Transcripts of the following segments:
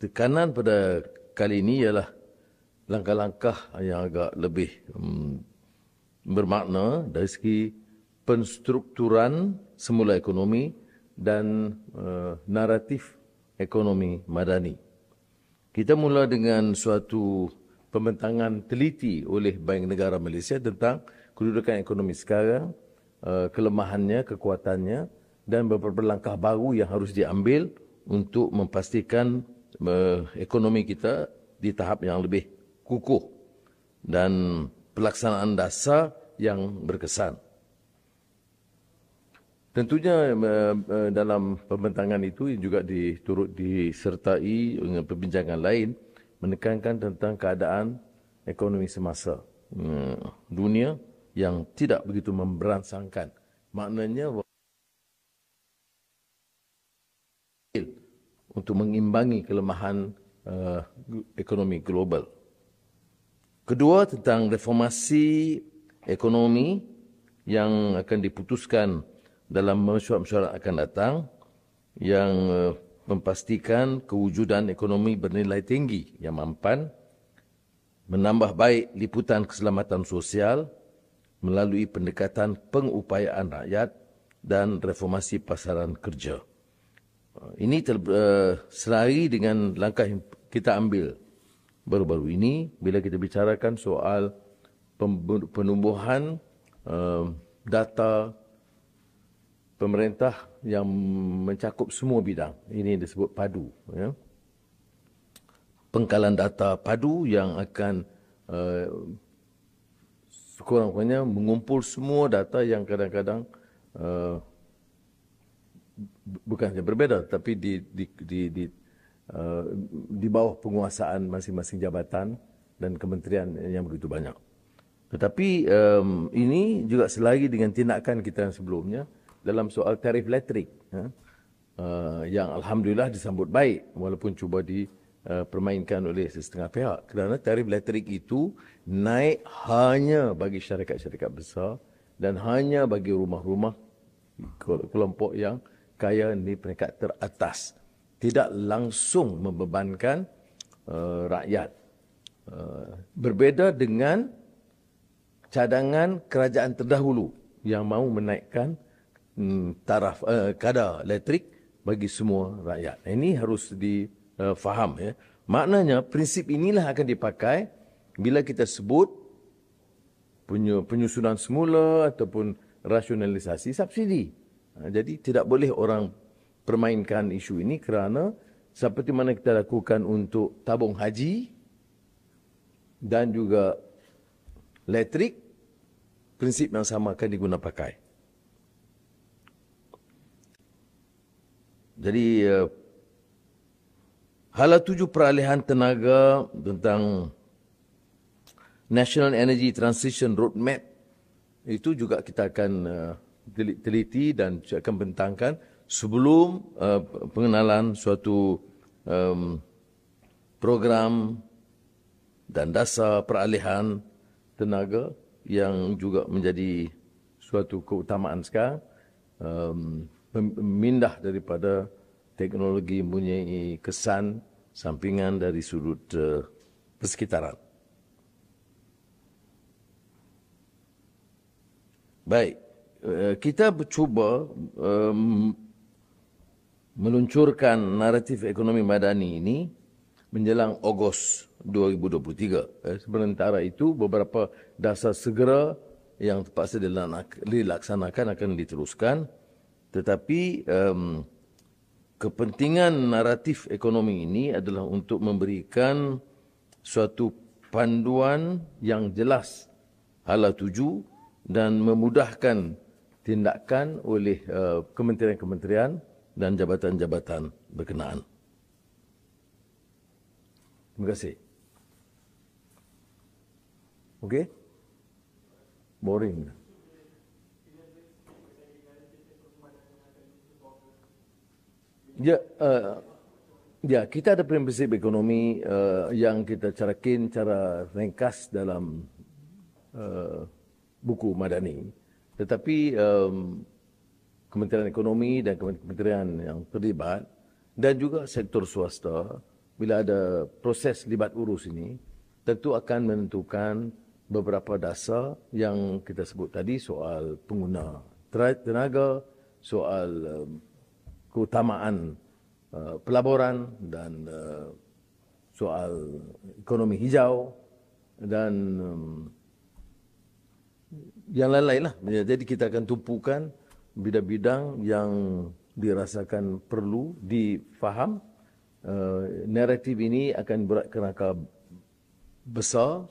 tekanan pada kali ini ialah langkah-langkah yang agak lebih bermakna dari segi penstrukturan semula ekonomi dan naratif ekonomi madani. Kita mula dengan suatu pembentangan teliti oleh Bank Negara Malaysia tentang kedudukan ekonomi sekarang, kelemahannya, kekuatannya dan beberapa langkah baru yang harus diambil untuk memastikan ekonomi kita di tahap yang lebih kukuh dan pelaksanaan dasar yang berkesan. Tentunya dalam pembentangan itu juga turut disertai dengan perbincangan lain menekankan tentang keadaan ekonomi semasa dunia yang tidak begitu memberangsangkan. Maknanya untuk mengimbangi kelemahan ekonomi global. Kedua, tentang reformasi ekonomi yang akan diputuskan dalam mesyuarat akan datang yang memastikan kewujudan ekonomi bernilai tinggi yang mampan, menambah baik liputan keselamatan sosial melalui pendekatan pengupayaan rakyat dan reformasi pasaran kerja. Ini selari dengan langkah yang kita ambil baru-baru ini bila kita bicarakan soal penumbuhan data pemerintah yang mencakup semua bidang. Ini disebut padu. Ya. Pengkalan data padu yang akan sekurang-kurangnya mengumpul semua data yang kadang-kadang bukan saja berbeza, tapi di bawah penguasaan masing-masing jabatan dan kementerian yang begitu banyak. Tetapi ini juga selagi dengan tindakan kita yang sebelumnya dalam soal tarif elektrik, yang alhamdulillah disambut baik walaupun cuba dipermainkan oleh setengah pihak. Kerana tarif elektrik itu naik hanya bagi syarikat-syarikat besar dan hanya bagi rumah-rumah kelompok yang kaya di peringkat teratas. Tidak langsung membebankan rakyat. Berbeza dengan cadangan kerajaan terdahulu yang mahu menaikkan taraf kadar elektrik bagi semua rakyat. Ini harus difaham. Ya. Maknanya prinsip inilah akan dipakai bila kita sebut penyusunan semula ataupun rasionalisasi subsidi. Jadi tidak boleh orang permainkan isu ini kerana seperti mana kita lakukan untuk tabung haji dan juga elektrik, prinsip yang sama akan digunakan pakai. Jadi, hala 7 peralihan tenaga tentang National Energy Transition Roadmap itu juga kita akan teliti dan akan bentangkan sebelum pengenalan suatu program dan dasar peralihan tenaga yang juga menjadi suatu keutamaan sekarang, memindah daripada teknologi mempunyai kesan sampingan dari sudut persekitaran. Baik, kita cuba meluncurkan naratif ekonomi madani ini menjelang Ogos 2023. Sementara itu, beberapa dasar segera yang terpaksa dilaksanakan akan diteruskan. Tetapi kepentingan naratif ekonomi ini adalah untuk memberikan suatu panduan yang jelas hala 7 dan memudahkan tindakan oleh kementerian-kementerian dan jabatan-jabatan berkenaan. Terima kasih. Okey? Boring. Ya, kita ada prinsip ekonomi yang kita carakin cara ringkas dalam buku Madani. Tetapi Kementerian Ekonomi dan kementerian yang terlibat dan juga sektor swasta bila ada proses libat urus ini, tentu akan menentukan beberapa dasar yang kita sebut tadi, soal pengguna tenaga, soal keutamaan pelaburan dan soal ekonomi hijau dan yang lain-lain lah. Jadi kita akan tumpukan bidang-bidang yang dirasakan perlu difaham. Naratif ini akan berkerangka besar,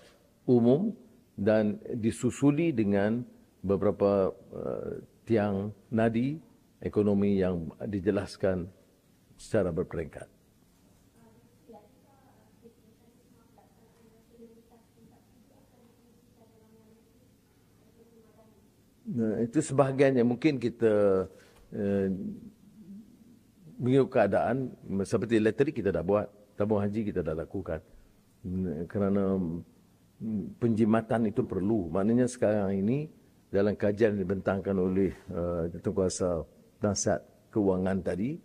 umum dan disusuli dengan beberapa tiang nadi ekonomi yang dijelaskan secara berperingkat. Nah, itu sebahagiannya mungkin kita mengikut keadaan seperti elektrik kita dah buat, tabung haji kita dah lakukan. Kerana penjimatan itu perlu. Maknanya sekarang ini dalam kajian yang dibentangkan oleh Jawatankuasa Nasihat Kewangan tadi,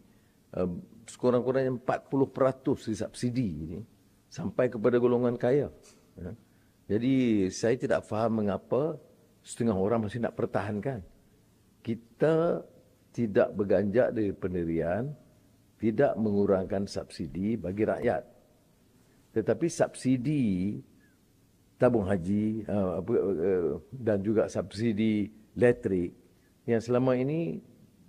sekurang-kurangnya 40% disubsidi ini sampai kepada golongan kaya. Jadi saya tidak faham mengapa setengah orang masih nak pertahankan. Kita tidak berganjak dari pendirian, tidak mengurangkan subsidi bagi rakyat. Tetapi subsidi tabung haji dan juga subsidi elektrik yang selama ini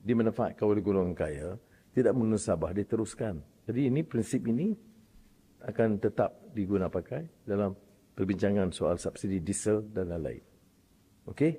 dimanfaatkan oleh golongan kaya tidak munasabah diteruskan. Jadi ini prinsip ini akan tetap digunakan dalam perbincangan soal subsidi diesel dan lain-lain. Okey?